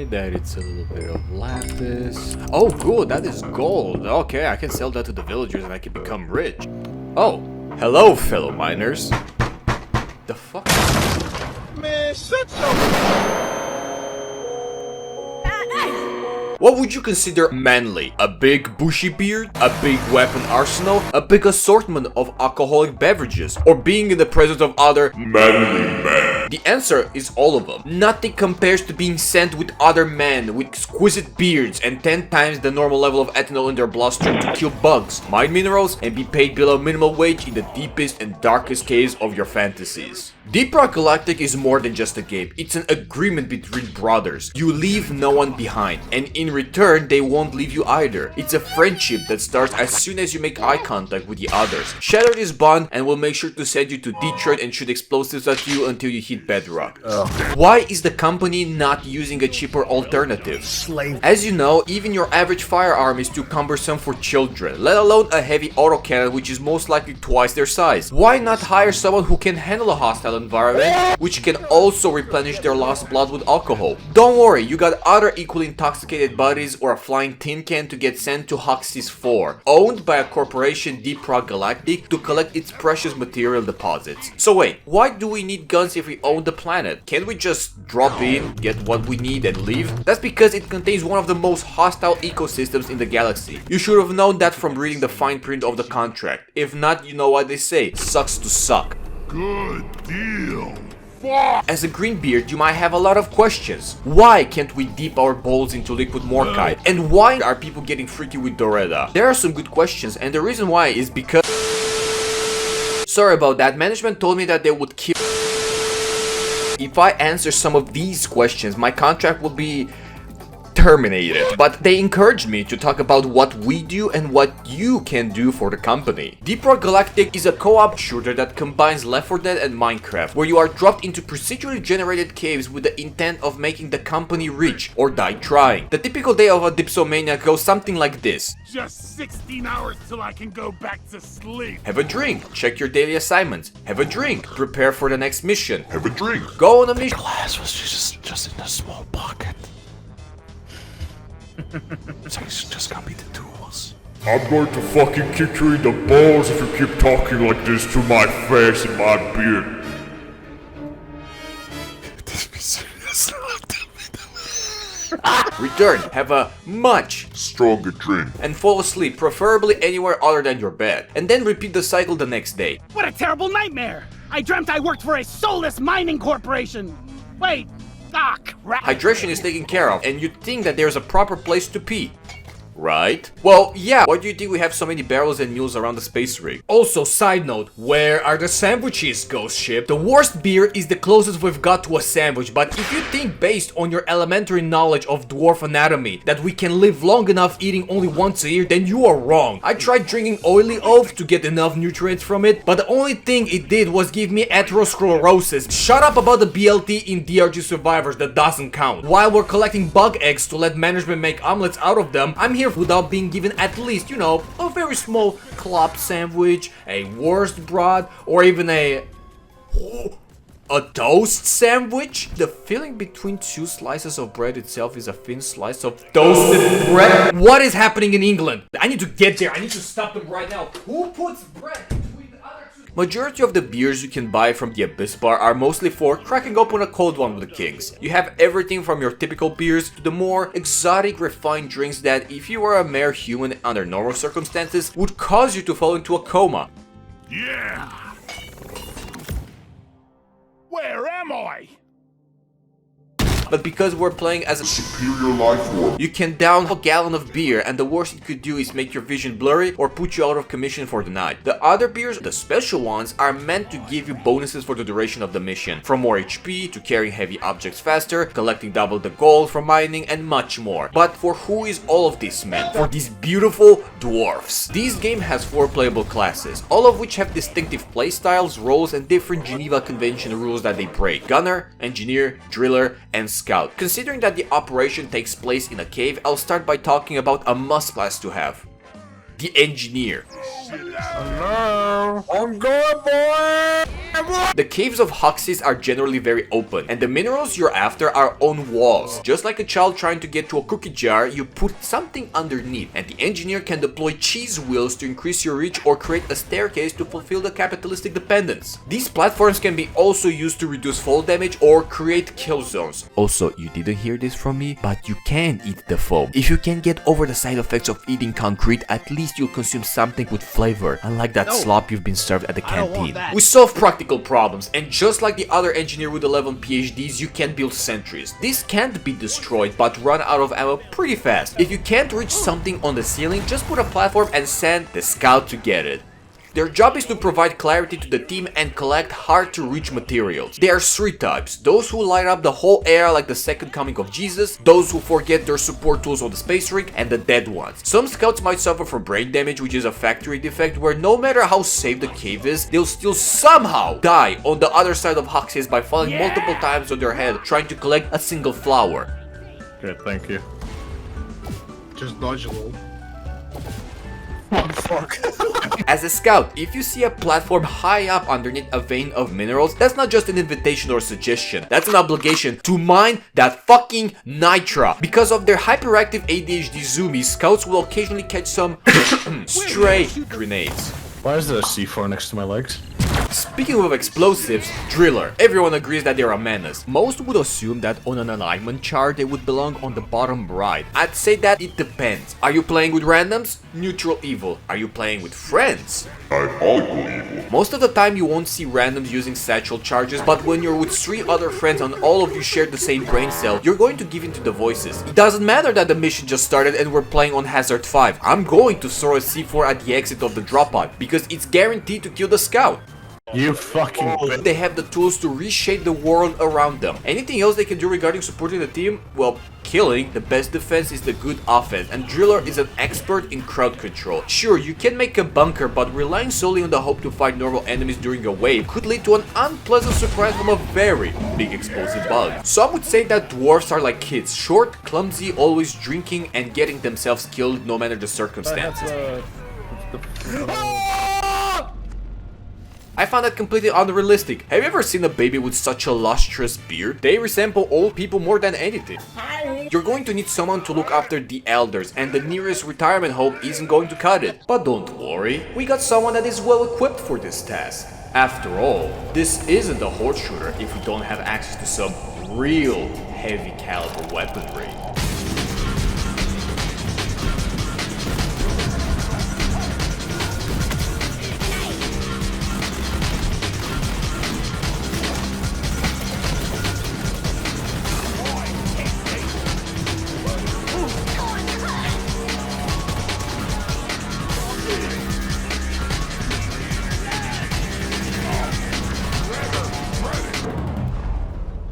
Okay, that it's a little bit of lapis. Oh, good, that is gold. Okay, I can sell that to the villagers and I can become rich. Oh, hello, fellow miners. The fuck? Man, shut your... What would you consider manly? A big bushy beard? A big weapon arsenal? A big assortment of alcoholic beverages? Or being in the presence of other manly men? The answer is all of them. Nothing compares to being sent with other men with exquisite beards and 10 times the normal level of ethanol in their bloodstream to kill bugs, mine minerals, and be paid below minimum wage in the deepest and darkest caves of your fantasies. Deep Rock Galactic is more than just a game, it's an agreement between brothers. You leave no one behind, and in return they won't leave you either. It's a friendship that starts as soon as you make eye contact with the others. Shatter this bond and we'll make sure to send you to Detroit and shoot explosives at you until you hit bedrock. Why is the company not using a cheaper alternative? As you know, even your average firearm is too cumbersome for children, let alone a heavy autocannon which is most likely twice their size. Why not hire someone who can handle a hostile environment, which can also replenish their lost blood with alcohol? Don't worry, you got other equally intoxicated buddies or a flying tin can to get sent to Hoxxes IV, owned by a corporation, Deep Rock Galactic, to collect its precious material deposits. So wait, why do we need guns if we own the planet? Can't we just drop in, get what we need and leave? That's because it contains one of the most hostile ecosystems in the galaxy. You should have known that from reading the fine print of the contract. If not, you know what they say, sucks to suck. Good deal. As a greenbeard, you might have a lot of questions. Why can't we dip our bowls into liquid morkite? And why are people getting freaky with Doretta? There are some good questions, and the reason why is because... Sorry about that, management told me that they would kill... If I answer some of these questions, my contract will be... terminated. But they encouraged me to talk about what we do and what you can do for the company. Deep Rock Galactic is a co-op shooter that combines Left 4 Dead and Minecraft, where you are dropped into procedurally generated caves with the intent of making the company rich or die trying. The typical day of a dipsomaniac goes something like this. Just 16 hours till I can go back to sleep. Have a drink, check your daily assignments. Have a drink, prepare for the next mission. Have a drink. Go on a mission. Glass was just in a small pocket. So it's just gonna be the tools. I'm going to fucking kick you in the balls if you keep talking like this to my face and my beard. This be serious. Return, have a much Stronger drink. and fall asleep, preferably anywhere other than your bed, and then repeat the cycle the next day. What a terrible nightmare! I dreamt I worked for a soulless mining corporation! Wait, ah, crap! Hydration is taken care of, and you'd think that there's a proper place to pee. Right? Well, yeah, why do you think we have so many barrels and mules around the space rig? Also, side note, where are the sandwiches, Ghost Ship? The worst beer is the closest we've got to a sandwich, but if you think based on your elementary knowledge of dwarf anatomy that we can live long enough eating only once a year, then you are wrong. I tried drinking oily oat to get enough nutrients from it, but the only thing it did was give me atherosclerosis. Shut up about the BLT in DRG Survivors, that doesn't count. While we're collecting bug eggs to let management make omelets out of them, I'm here without being given at least, you know, a very small club sandwich, a wurst broth, or even a toast sandwich? The filling between two slices of bread itself is a thin slice of toasted bread? What is happening in England? I need to get there, I need to stop them right now. Who puts bread between the other two? Majority of the beers you can buy from the Abyss Bar are mostly for cracking open a cold one with the kings. You have everything from your typical beers to the more exotic refined drinks that, if you were a mere human under normal circumstances, would cause you to fall into a coma. Yeah. Where am I? But because we're playing as a Superior life form. you can down a gallon of beer, and the worst it could do is make your vision blurry or put you out of commission for the night. The other beers, the special ones, are meant to give you bonuses for the duration of the mission, from more HP to carrying heavy objects faster, collecting double the gold from mining, and much more. But for who is all of this meant? For these beautiful dwarfs. This game has 4 playable classes, all of which have distinctive playstyles, roles, and different Geneva Convention rules that they break. Gunner, Engineer, Driller, and Scout. Considering that the operation takes place in a cave, I'll start by talking about a must class to have. the engineer. Hello? I'm good, boy! The caves of Hoxxes are generally very open, and the minerals you're after are on walls. Just like a child trying to get to a cookie jar, you put something underneath, and the engineer can deploy cheese wheels to increase your reach or create a staircase to fulfill the capitalistic dependence. These platforms can be also used to reduce fall damage or create kill zones. Also, you didn't hear this from me, but you can eat the foam. If you can get over the side effects of eating concrete, at least you'll consume something with flavor, unlike that slop you've been served at the canteen. We solve practical problems, and just like the other engineer with 11 PhDs, you can build sentries. These can't be destroyed, but run out of ammo pretty fast. If you can't reach something on the ceiling, just put a platform and send the scout to get it. Their job is to provide clarity to the team and collect hard-to-reach materials. There are 3 types: those who light up the whole area like the second coming of Jesus, those who forget their support tools on the space rig, and the dead ones. Some scouts might suffer from brain damage, which is a factory defect where no matter how safe the cave is, they'll still somehow die on the other side of Hoxxes by falling multiple times on their head trying to collect a single flower. Good, thank you. Just dodge a little. As a scout, if you see a platform high up underneath a vein of minerals, that's not just an invitation or suggestion, that's an obligation to mine that fucking nitra. Because of their hyperactive ADHD zoomies, scouts will occasionally catch some stray grenades. Why is there a C4 next to my legs? Speaking of explosives, Driller. Everyone agrees that they're a menace. Most would assume that on an alignment chart they would belong on the bottom right. I'd say that it depends. Are you playing with randoms? Neutral evil. Are you playing with friends? Diabolical evil. Most of the time you won't see randoms using satchel charges, but when you're with 3 other friends and all of you share the same brain cell, you're going to give in to the voices. It doesn't matter that the mission just started and we're playing on Hazard 5. I'm going to throw a C4 at the exit of the drop pod because it's guaranteed to kill the scout. You fucking bitch. They have the tools to reshape the world around them. Anything else they can do regarding supporting the team? Well, killing. The best defense is the good offense, and Driller is an expert in crowd control. Sure, you can make a bunker, but relying solely on the hope to fight normal enemies during a wave could lead to an unpleasant surprise from a very big explosive bug. Some would say that dwarves are like kids, short, clumsy, always drinking and getting themselves killed no matter the circumstances. I found that completely unrealistic. Have you ever seen a baby with such a lustrous beard? They resemble old people more than anything. You're going to need someone to look after the elders, and the nearest retirement home isn't going to cut it. But don't worry, we got someone that is well equipped for this task. After all, this isn't a horde shooter if we don't have access to some real heavy caliber weaponry.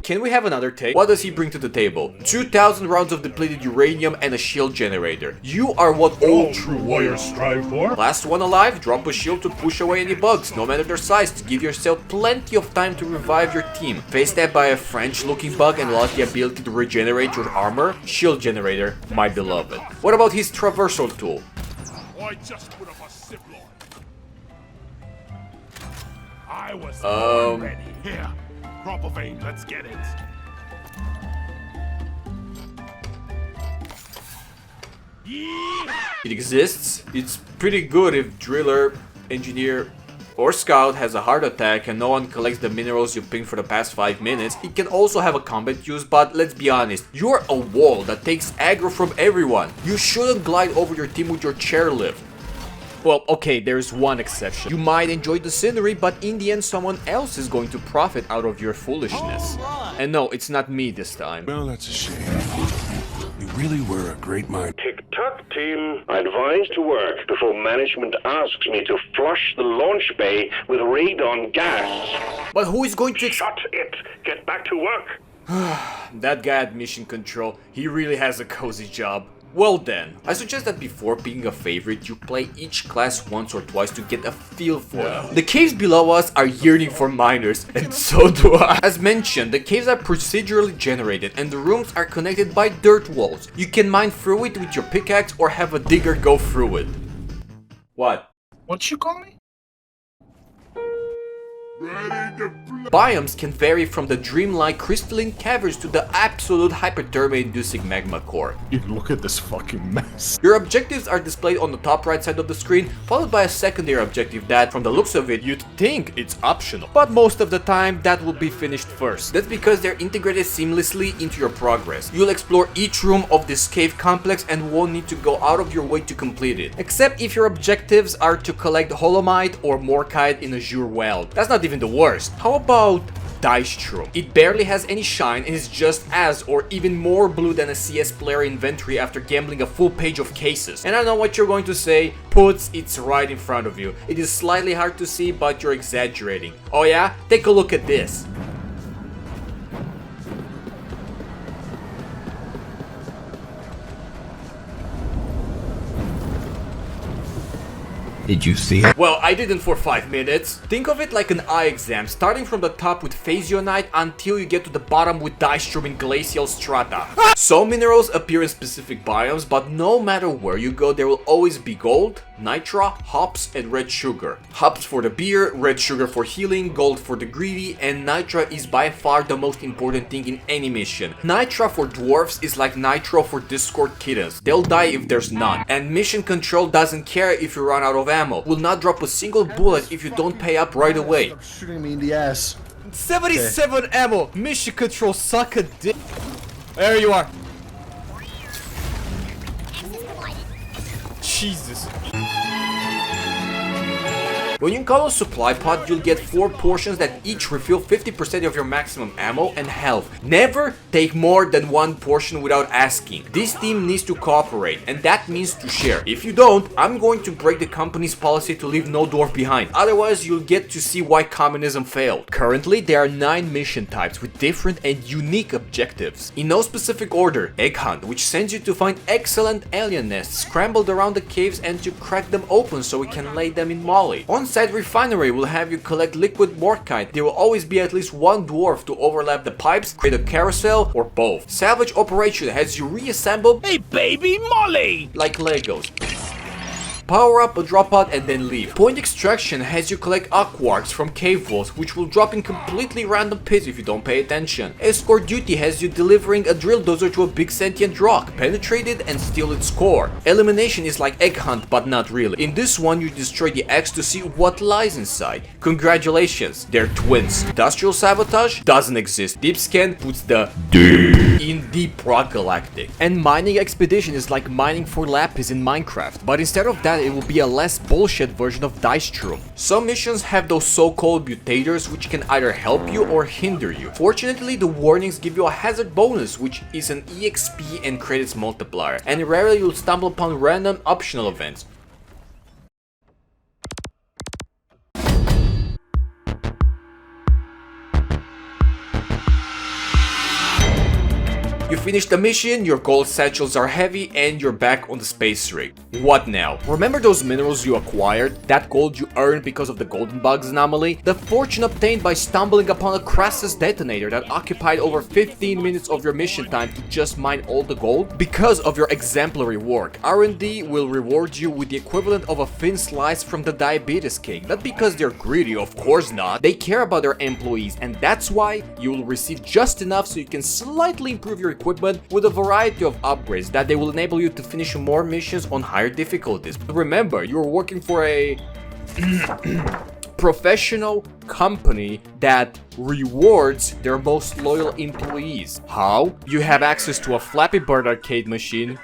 Can we have another take? What does he bring to the table? 2,000 rounds of depleted uranium and a shield generator. You are what all true warriors strive for. Last one alive, drop a shield to push away any bugs, no matter their size, to give yourself plenty of time to revive your team. Face stabbed by a French-looking bug and lost the ability to regenerate your armor? Shield generator, my beloved. What about his traversal tool? I just put up a zip line. I was born ready. Here, crop of vein, let's get it. It exists. It's pretty good if Driller, Engineer, or Scout has a heart attack and no one collects the minerals you pinged for the past 5 minutes. It can also have a combat use, but let's be honest, you're a wall that takes aggro from everyone. You shouldn't glide over your team with your chairlift. Well, okay, there's one exception. You might enjoy the scenery, but in the end someone else is going to profit out of your foolishness. And no, it's not me this time. Well, that's a shame. You really were a great mind. Tick-tock, team. I advise to work before management asks me to flush the launch bay with radon gas. But who is going to Shut it! Get back to work! That guy at Mission Control, he really has a cozy job. Well then, I suggest that before picking a favorite, you play each class once or twice to get a feel for it. The caves below us are yearning for miners, and so do I. As mentioned, the caves are procedurally generated and the rooms are connected by dirt walls. You can mine through it with your pickaxe or have a digger go through it. What? What you call me? Biomes can vary from the dreamlike crystalline caverns to the absolute hypothermia-inducing magma core. Dude, look at this fucking mess. Your objectives are displayed on the top right side of the screen, followed by a secondary objective that, from the looks of it, you'd think it's optional. But most of the time, that will be finished first. That's because they're integrated seamlessly into your progress. You'll explore each room of this cave complex and won't need to go out of your way to complete it. Except if your objectives are to collect Holomite or Morkite in Azure Well. That's not even the worst. How about Dystrum? It barely has any shine and is just as or even more blue than a CS player inventory after gambling a full page of cases. And I know what you're going to say, Puts, it's right in front of you. It is slightly hard to see, but you're exaggerating. Oh yeah? Take a look at this. Did you see it? Well, I didn't for 5 minutes. Think of it like an eye exam, starting from the top with Phasionite until you get to the bottom with Dystrum in Glacial Strata. Some minerals appear in specific biomes, but no matter where you go, there will always be gold, nitra, hops, and red sugar. Hops for the beer, red sugar for healing, gold for the greedy, and nitra is by far the most important thing in any mission. Nitra for dwarves is like nitro for Discord kittens. They'll die if there's none. And mission control doesn't care if you run out of ammo. Will not drop a single bullet if you don't pay up right away. Stop shooting me in the ass. 77 ammo! Mission control suck a dick. There you are. Jesus. When you call a supply pod, you'll get 4 portions that each refill 50% of your maximum ammo and health. Never take more than 1 portion without asking. This team needs to cooperate, and that means to share. If you don't, I'm going to break the company's policy to leave no dwarf behind. Otherwise, you'll get to see why communism failed. Currently, there are 9 mission types with different and unique objectives. In no specific order: Egg Hunt, which sends you to find excellent alien nests scrambled around the caves and to crack them open so we can lay them in Molly. On-site Refinery will have you collect liquid Morkite. There will always be at least 1 dwarf to overlap the pipes, create a carousel, or both. Salvage Operation has you reassemble Hey, baby Molly! like Legos. Power up a drop pod and then leave. Point Extraction has you collect aquarks from cave vaults, which will drop in completely random pits if you don't pay attention. Escort Duty has you delivering a drill dozer to a big sentient rock, penetrate it and steal its core. Elimination is like Egg Hunt, but not really. In this one, you destroy the eggs to see what lies inside. Congratulations, they're twins. Industrial Sabotage doesn't exist. Deep Scan puts the deep in Deep Rock Galactic. And Mining Expedition is like mining for lapis in Minecraft, but instead of that, it will be a less bullshit version of Dystrum. Some missions have those so-called mutators which can either help you or hinder you. Fortunately, the warnings give you a hazard bonus, which is an EXP and credits multiplier, and rarely you'll stumble upon random optional events. You finish the mission, your gold satchels are heavy, and you're back on the space rig. What now? Remember those minerals you acquired? That gold you earned because of the golden bugs anomaly? The fortune obtained by stumbling upon a Crassus detonator that occupied over 15 minutes of your mission time to just mine all the gold? Because of your exemplary work, R&D will reward you with the equivalent of a thin slice from the diabetes cake. Not because they're greedy, of course not. They care about their employees, and that's why you will receive just enough so you can slightly improve your equipment with a variety of upgrades that they will enable you to finish more missions on higher difficulties. But remember, you're working for a professional company that rewards their most loyal employees. How? You have access to a Flappy Bird arcade machine,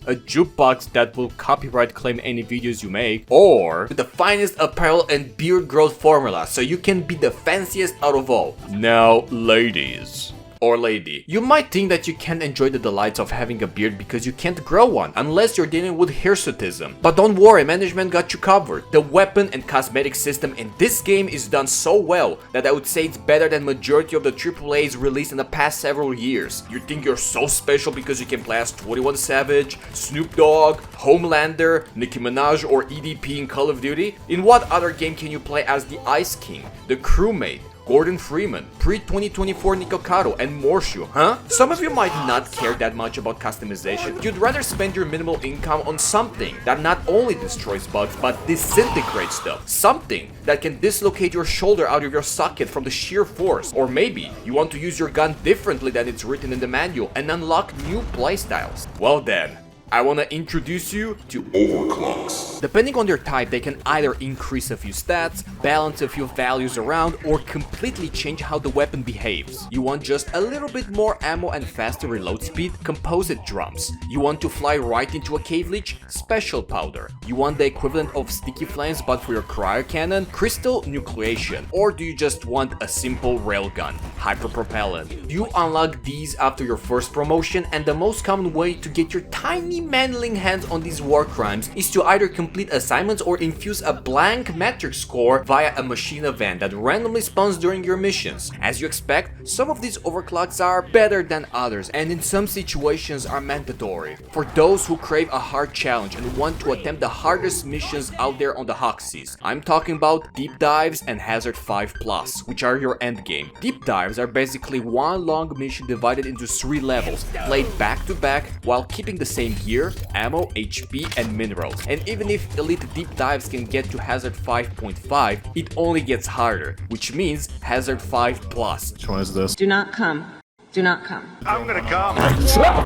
a jukebox that will copyright claim any videos you make, or the finest apparel and beard growth formula so you can be the fanciest out of all. Now, ladies. Or lady. You might think that you can't enjoy the delights of having a beard because you can't grow one, unless you're dealing with hirsutism. But don't worry, management got you covered. The weapon and cosmetic system in this game is done so well that I would say it's better than majority of the AAAs released in the past several years. You think you're so special because you can play as 21 Savage, Snoop Dogg, Homelander, Nicki Minaj, or EDP in Call of Duty? In what other game can you play as the Ice King, the crewmate, Gordon Freeman, pre-2024 Nikocado, and Morshu, huh? Some of you might not care that much about customization. You'd rather spend your minimal income on something that not only destroys bugs but disintegrates them. Something that can dislocate your shoulder out of your socket from the sheer force. Or maybe you want to use your gun differently than it's written in the manual and unlock new playstyles. Well then, I want to introduce you to overclocks. Depending on their type, they can either increase a few stats, balance a few values around, or completely change how the weapon behaves. You want just a little bit more ammo and faster reload speed? Composite drums. You want to fly right into a cave leech? Special powder. You want the equivalent of sticky flames but for your cryo cannon? Crystal nucleation. Or do you just want a simple railgun? Hyperpropellant. You unlock these after your first promotion, and the most common way to get your tiny manling hands on these war crimes is to either complete assignments or infuse a blank metric score via a machine event that randomly spawns during your missions. As you expect, some of these overclocks are better than others, and in some situations are mandatory. For those who crave a hard challenge and want to attempt the hardest missions out there on the Hoxxes, I'm talking about Deep Dives and Hazard 5+, which are your endgame. Deep Dives are basically one long mission divided into 3 levels, played back to back while keeping the same gear, ammo, HP, and minerals. And even if elite deep dives can get to Hazard 5.5, it only gets harder, which means Hazard 5+. Which one is this? Do not come. Do not come. I'm gonna come.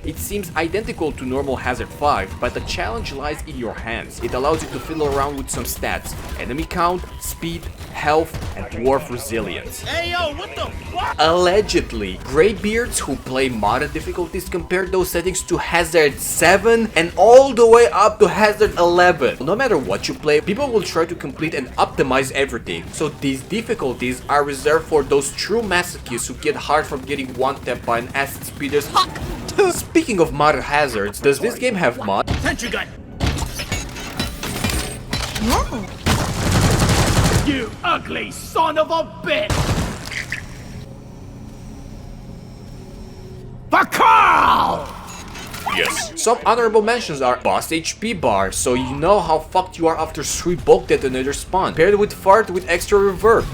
It seems identical to normal Hazard 5, but the challenge lies in your hands. It allows you to fiddle around with some stats: enemy count, speed, health, and dwarf resilience. Hey yo, what the fuck? Allegedly, greybeards who play modded difficulties compare those settings to Hazard 7 and all the way up to Hazard 11. No matter what you play, people will try to complete and optimize everything, so these difficulties are reserved for those true masochists who get hard from getting one-tapped by an acid speeder's. Speaking of modded hazards, does this game have mods? Sentry gun. You ugly son of a bitch! For Carl! Yes. Some honorable mentions are boss HP bar, so you know how fucked you are after 3 bulk detonators spawn, paired with fart with extra reverb.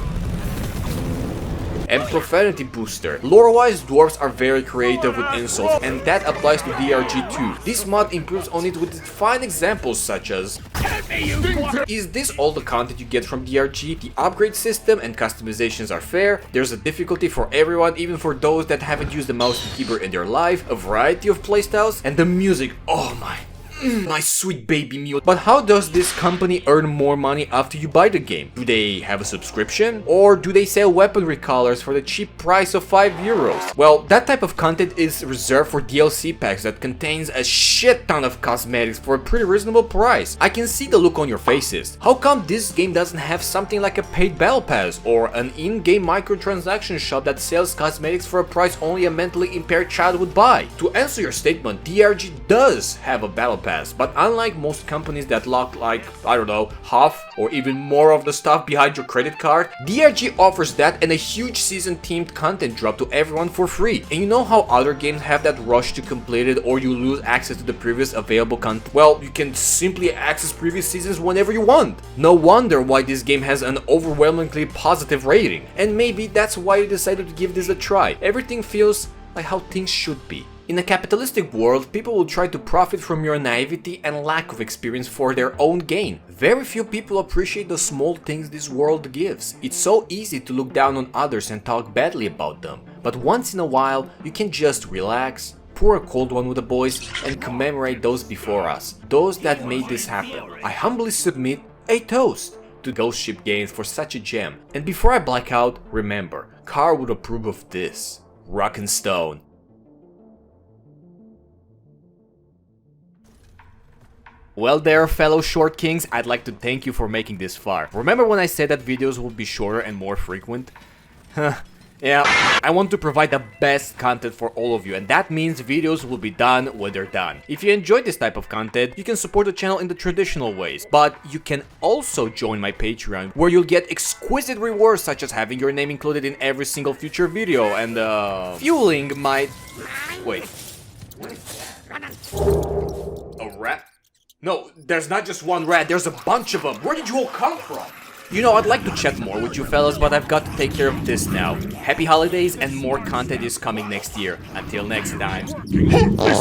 And profanity booster. Lore-wise, dwarves are very creative with insults, and that applies to DRG too. This mod improves on it with fine examples such as: is this all the content you get from DRG? The upgrade system and customizations are fair, there's a difficulty for everyone, even for those that haven't used a mouse and keyboard in their life, a variety of playstyles, and the music, oh my sweet baby mute. But how does this company earn more money after you buy the game? Do they have a subscription? Or do they sell weaponry colors for the cheap price of €5? Well, that type of content is reserved for DLC packs that contains a shit ton of cosmetics for a pretty reasonable price. I can see the look on your faces. How come this game doesn't have something like a paid battle pass or an in-game microtransaction shop that sells cosmetics for a price only a mentally impaired child would buy? To answer your statement, DRG does have a battle pass, but unlike most companies that lock like, I don't know, half or even more of the stuff behind your credit card, DRG offers that and a huge season themed content drop to everyone for free. And you know how other games have that rush to complete it or you lose access to the previous available content? Well, you can simply access previous seasons whenever you want. No wonder why this game has an overwhelmingly positive rating. And maybe that's why you decided to give this a try. Everything feels like how things should be. In a capitalistic world, people will try to profit from your naivety and lack of experience for their own gain. Very few people appreciate the small things this world gives. It's so easy to look down on others and talk badly about them. But once in a while, you can just relax, pour a cold one with the boys, and commemorate those before us, those that made this happen. I humbly submit a toast to Ghost Ship Games for such a gem. And before I black out, remember, Carl would approve of this. Rock and Stone. Well there, fellow short kings, I'd like to thank you for making this far. Remember when I said that videos would be shorter and more frequent? Yeah, I want to provide the best content for all of you, and that means videos will be done when they're done. If you enjoy this type of content, you can support the channel in the traditional ways, but you can also join my Patreon, where you'll get exquisite rewards such as having your name included in every single future video and fueling my... Wait. A rat? No, there's not just one rat, there's a bunch of them. Where did you all come from? You know, I'd like to chat more with you fellas, but I've got to take care of this now. Happy holidays and more content is coming next year. Until next time.